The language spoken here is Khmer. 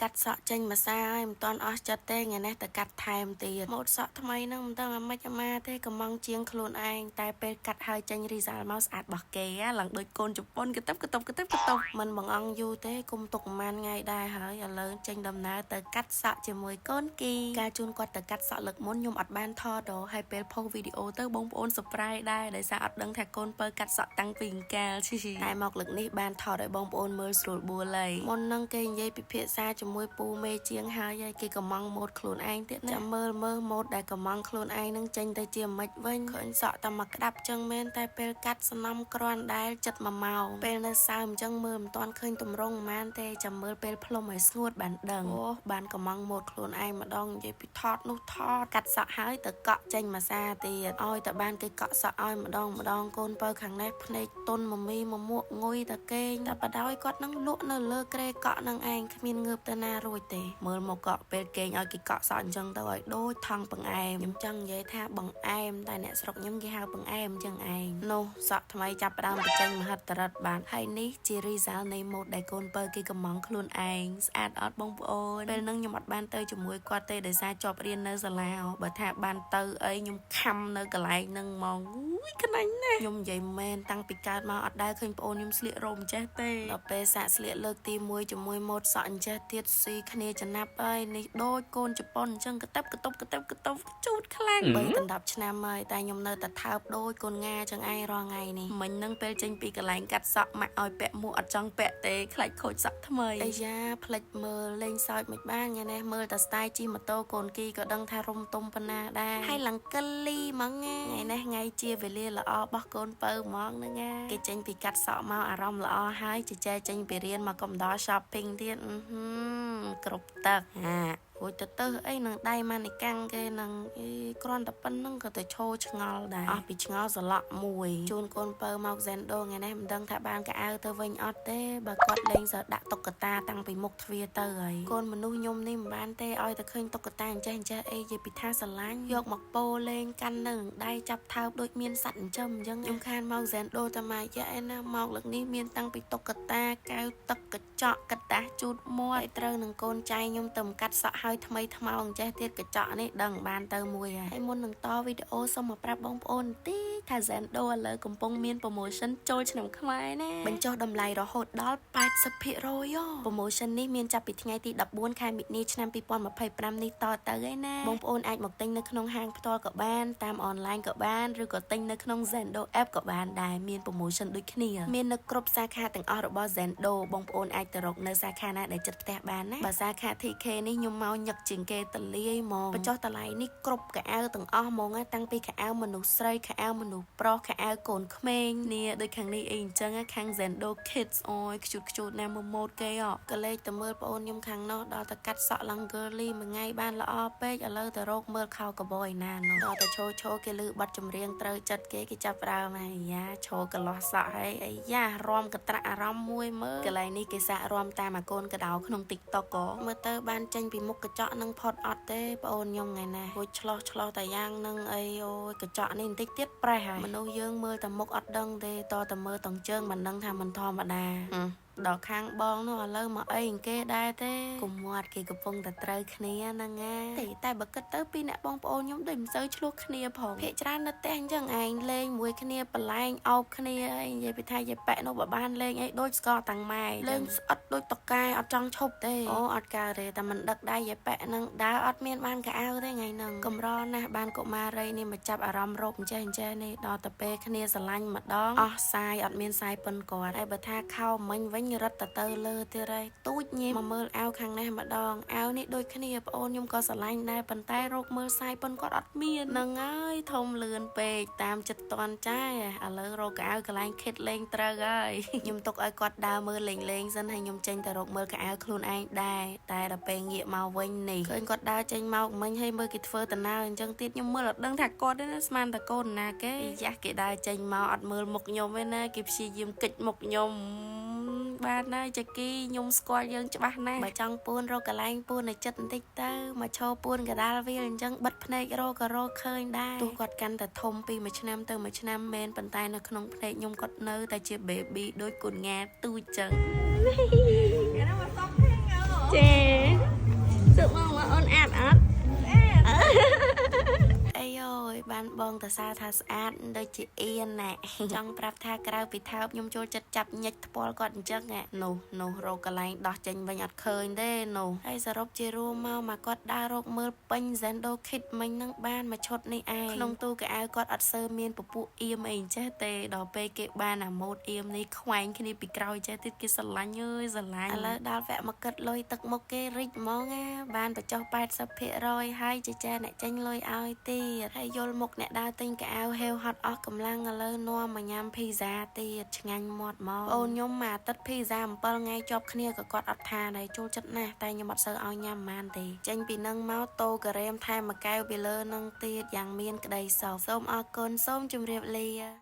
កាត់សក់ចេញមួយសាហើយមិនទាន់អស់ចិត្តទេថ្ងៃនេះទៅកាត់ថែមទៀតម៉ូតសក់ថ្មីហ្នឹងមិនដឹងអាម៉េចអាម៉ាទេកំងជាងខ្លួនឯងតែពេលកាត់ហើយចេញរីសាល់មកស្អាតបោះគេឡើងដូចកូនជប៉ុនកតុបមិនបងអង្គយូរទេគុំទុកប្រហែលថ្ងៃដែរហើយឥឡូវចេញដំណើរទៅកាត់សក់ជាមួយកូនគីការជូនគាត់ទៅកាត់សក់លើកមុនខ្ញុំអត់បានថតដល់ហើយពេលផុសវីដេអូទៅបងប្អូនសប្រៃដែរដោយសារអត់ដឹងថាកូនពៅកាត់សក់តាំងពីអង្កាលតែមកលើកនេះបានថតឲ្យបងប្អូនមើលស្រួលបួលហើយមុនហ្នឹងគេនិយាយពិភាក្សាជាមួយពូមេជាងហើយគេកំងម៉ូតខ្លួនឯងទៀតណាចាំមើលម៉ូតដែលកំងខ្លួនឯងនឹងចេញទៅជាមិនវិញឃើញសក់តែមកក្តាប់ចឹងមែនតែពេលកាត់សំណំគ្រាន់ដែលចិត្ត1ម៉ោងពេលនៅសើមចឹងមើលមិនទាន់ឃើញតម្រងប៉ុន្មានទេចាំមើលពេលផ្លុំឲ្យស្ងួតបានដឹងអូបានកំងម៉ូតខ្លួនឯងម្ដងនិយាយពីថតនោះថតកាត់សក់ហើយទៅកក់ចេញមួយសាទៀតឲ្យតែបានគេកក់សក់ឲ្យម្ដងកូនពៅខាងនេះភ្នែកតុនមមីមមួកងុយតែគេងតែបដ ឲ្យគាត់នឹងលក់នៅលើក្រែកក់នឹងឯងគ្មានងើបទៅណារួចទេមើលមកកក់ពេលគេងឲ្យគេកក់សក់អញ្ចឹងទៅឲ្យដូចថងបង្អែមខ្ញុំចង់និយាយថាបង្អែមតែអ្នកស្រុកខ្ញុំគេហៅបង្អែមអញ្ចឹងឯងនោះសក់ថ្មីចាប់ផ្ដើមបញ្ចេញមហិទ្ធិឫទ្ធិបានហើយនេះជារីសាល់នៃម៉ូតដែលកូនពៅគេកំងខ្លួនឯងស្អាតអត់បងប្អូនពេលហ្នឹងខ្ញុំអត់បានទៅជាមួយគាត់ទេដោយសារជាប់រៀននៅសាលាបើថាបានទៅអីខ្ញុំខំនៅកន្លែងហ្នឹងហ្មងខ្នាញ់ណាស់ខ្ញុំនិយាយមែនតាំងពីកើតមកអត់ដែលឃើញប្អូនខ្ញុំស្លៀករោមចេះទេដល់ពេលសាក់ស្លៀកលើកទី1ជាមួយម៉ូតសក់អញ្ចេះទៀតស៊ីគ្នាចំណាប់អើយនេះដូចកូនជប៉ុនអញ្ចឹងកតុបជូតខ្លាំង3-10ឆ្នាំហើយតែខ្ញុំនៅតែថើបដូចកូនងាអញ្ចឹងឯងរាល់ថ្ងៃនេះមិញហ្នឹងពេលចេញពីកន្លែងកាត់សក់ម៉ាក់ឲ្យពាក់មួកអត់ចង់ពាក់ទេខ្លាចខូចសក់ថ្មីអាយ៉ាផ្លិចមើលលេងសើចមិនបានថ្ងៃនេះមើលតែស្ទាយជិះម៉ូតូកូនគីក៏ដឹងថារុំទុំប៉ុណ្ណាដែរហើយឡង្កិលលីហ្មងថ្ងៃនេះថ្ងៃជាវេលាល្អរបស់កូនពៅហ្មងហ្នឹងគេចេញពីកាត់សក់មកអារម្មណ៍ល្អហើយជជែកចេញពីរៀនមកកំដរ shopping ទៀតគ្រប់ទឹករួចទៅអីនឹងដៃម៉ានីកាំងគេនឹងគ្រាន់តែប៉ុណ្្នឹងក៏ទៅឈោឆ្ងល់ដែរអស់ពីឆ្ងល់សឡក់មួយជូនកូនពៅមកហ្សែនដូថ្ងៃនេះមិនដឹងថាបានកៅអៅទៅវិញអត់ទេបើគាត់លេងសើដាក់តុក្កតាតាំងពីមុខទ្វារទៅហើយកូនមនុស្សខ្ញុំនេះមិនបានទេឲ្យតែឃើញតុក្កតាអញ្ចេះអីនិយាយពីថាស្រឡាញ់យកមកពោលេងកាន់នៅនឹងដៃចាប់ថើបដូចមានសត្វចិញ្ចឹមអញ្ចឹងខ្ញុំខានមកហ្សែនដូតែមកយ៉ាឯណាមកលើកនេះមានតាំងពីតុក្កតាកៅទឹកកញ្ចក់កតាស់ជូតមាត់ឲ្យត្រូវនឹងកូនចៃខ្ញុំទៅកាត់សក់ឲ្យថ្មីថ្មោងចេះទៀតកញ្ចក់នេះដឹងបានទៅមួយហើយមុននឹងតវីដេអូសូមមកប្រាប់បងប្អូនបន្តិចថា Zendo ឥឡូវកំពុងមាន promotion ចូលឆ្នាំខ្មែរណាបញ្ចុះតម្លៃរហូតដល់ 80% promotion នេះមានចាប់ពីថ្ងៃទី14ខែមិនិនាឆ្នាំ2025នេះតទៅឯណាបងប្អូនអាចមកទិញនៅក្នុងហាងផ្ទាល់ក៏បានតាមអនឡាញក៏បានឬក៏ទិញនៅក្នុង Zendo app ក៏បានដែរមាន promotion ដូចគ្នាមាននៅគ្រប់សាខាទាំងអស់របស់ Zendo បងប្អូនអាចទៅរកនៅសាខាណាដែលចិត្តផ្ទះបានណាបើសាខា TK នេះខ្ញុំមកញឹកជាងគេតលាយហ្មងបញ្ចុះតម្លៃនេះគ្រប់កៅអៅទាំងអស់ហ្មងតាំងពីកៅអៅមនុស្សស្រីកៅអៅមនុស្សប្រុសកៅអៅកូនក្មេងនេះដូចខាងនេះអីអញ្ចឹងខាង Zendo Kids អូយខ្ជូតណាស់ម៉ូតគេក៏លេចទៅមើលប្អូនខ្ញុំខាងនោះដល់តែកាត់សក់ឡើង girly មួយថ្ងៃបានល្អពេកឥឡូវទៅរកមើលខោកបយណានោះដល់តែឈោគេលឺប័ណ្ណចម្រៀងត្រូវចិត្តគេចាប់ផ្ដើមអាយ៉ាឈោកន្លោះសក់ហើយអាយ៉ារំកត្រាក់អារម្មណ៍មួយមើលកន្លែងនេះគេសាក់រំតាមអាកូនកដោក្នុង TikTok ក៏មើលទៅបានចេញពីមុខកញ្ចក់នឹងផុតអត់ទេបងអូនខ្ញុំថ្ងៃណារួចឆ្លោះតែយ៉ាងនឹងអីអូយកញ្ចក់នេះបន្តិចទៀតប្រេះហើយមនុស្សយើងមើលតែមុខអត់ដឹងទេតតែមើលតង់ជើងមិនដឹងថាមិនធម្មតាដល់ខាងបងនោះឥឡូវមកអីគេដែរទេគុំមាត់គេកំពុងតែត្រូវគ្នាហ្នឹងណាតែបើគិតទៅពីអ្នកបងប្អូនខ្ញុំដូចមិនសូវឆ្លោះគ្នាផងភាគច្រើននៅផ្ទះអញ្ចឹងឯងលេងមួយគ្នាប្រឡែងអោបគ្នាអីនិយាយពីថាយាយប៉ែនោះបើបានលេងអីដូចស្កតាំងម៉ែលេងស្អិតដូចតកែអត់ចង់ឈប់ទេអូអត់កើតទេតែមិនដឹកដៃយាយប៉ែហ្នឹងដើរអត់មានបានកៅអៅទេថ្ងៃហ្នឹងកម្រណាស់បានកុមារីនេះមកចាប់អារម្មណ៍រោគអញ្ចេះនេះដល់ទៅពេលគ្នាស្រឡាញ់ម្ដងអស់សាយអត់មានសាយប៉ុនគាត់ហើយបើថាខោមិញវិញរត់ទៅលើទៀតហើយទូចញីមកមើលអាវខាងនេះម្ដងអាវនេះដូចគ្នាប្អូនខ្ញុំក៏ស្រឡាញ់ដែរប៉ុន្តែរកមើលសាយប៉ុនគាត់អត់មានហ្នឹងហើយធំលឿនពេកតាមចិត្តតន់ចាយឥឡូវរកអាវកន្លែងខិតលេងត្រូវហើយខ្ញុំទុកឲ្យគាត់ដើរមើលលេងសិនហើយខ្ញុំចេញទៅរកមើលកៅអៅខ្លួនឯងដែរតែដល់ពេលងាកមកវិញនេះឃើញគាត់ដើរចេញមកមិញហើយមើលគេធ្វើដំណើរអញ្ចឹងទៀតខ្ញុំមើលអត់ដឹងថាគាត់ទេណាស្មានតែកូនណាគេយ៉ាស់គេដើរចេញមកអត់មើលមុខខ្ញុំទេណាគេព្យាយាមកិច្ចមុខខ្ញុំបានហើយចាគីខ្ញុំស្គាល់យើងច្បាស់ណាស់បើចង់ពួនរកកន្លែងពួនឲ្យចិត្តបន្តិចទៅមកឈរពួនកដាលវាអញ្ចឹងបិទភ្នែករកក៏រកឃើញដែរទោះគាត់កាន់តែធំពីមួយឆ្នាំទៅមួយឆ្នាំមែនប៉ុន្តែនៅក្នុងភ្នែកខ្ញុំគាត់នៅតែជា baby ដូចកូនងាទូចចឹងចា បានបងតសាថាស្អាតដូចជាអៀនណែចង់ប្រាប់ថាក្រៅពីថើបខ្ញុំចូលចិត្តចាប់ញិចថ្ពាល់គាត់អញ្ចឹងនោះរកកន្លែងដោះចេញវិញអត់ឃើញទេនោះហើយសរុបជារួមមកគាត់ដើររកមើលពេញ Zendo Kit មិញនឹងបានមួយឈុតនេះឯងក្នុងទូកៅអៅគាត់អត់សើមានពពួកអៀមអីចេះទេដល់ពេលគេបានអាម៉ូតអៀមនេះខ្វែងគ្នាពីក្រោយចេះទៀតគេស្រឡាញ់អើយស្រឡាញ់ឥឡូវដល់វគ្គមកគិតលុយទឹកមុខគេរិចហ្មងបានបញ្ចុះ 80% ហើយជាចាអ្នកចេញលុយឲ្យទៀតហើយយល់មុខអ្នកដើរទិញកៅអៅហេវហត់អស់កម្លាំងឥឡូវនាំមកញ៉ាំភីហ្សាទៀតឆ្ងាញ់មាត់មកអូនខ្ញុំមួយអាទិត្យភីហ្សា7ថ្ងៃជាប់គ្នាក៏គាត់អត់ថាដែរចូលចិត្តណាស់តែខ្ញុំអត់សូវឲ្យញ៉ាំប៉ុន្មានទេចេញពីនឹងមកតូការ៉េមថែមមួយកែវពីលើនឹងទៀតយ៉ាងមានក្តីសុខសូមអរគុណសូមជម្រាបលា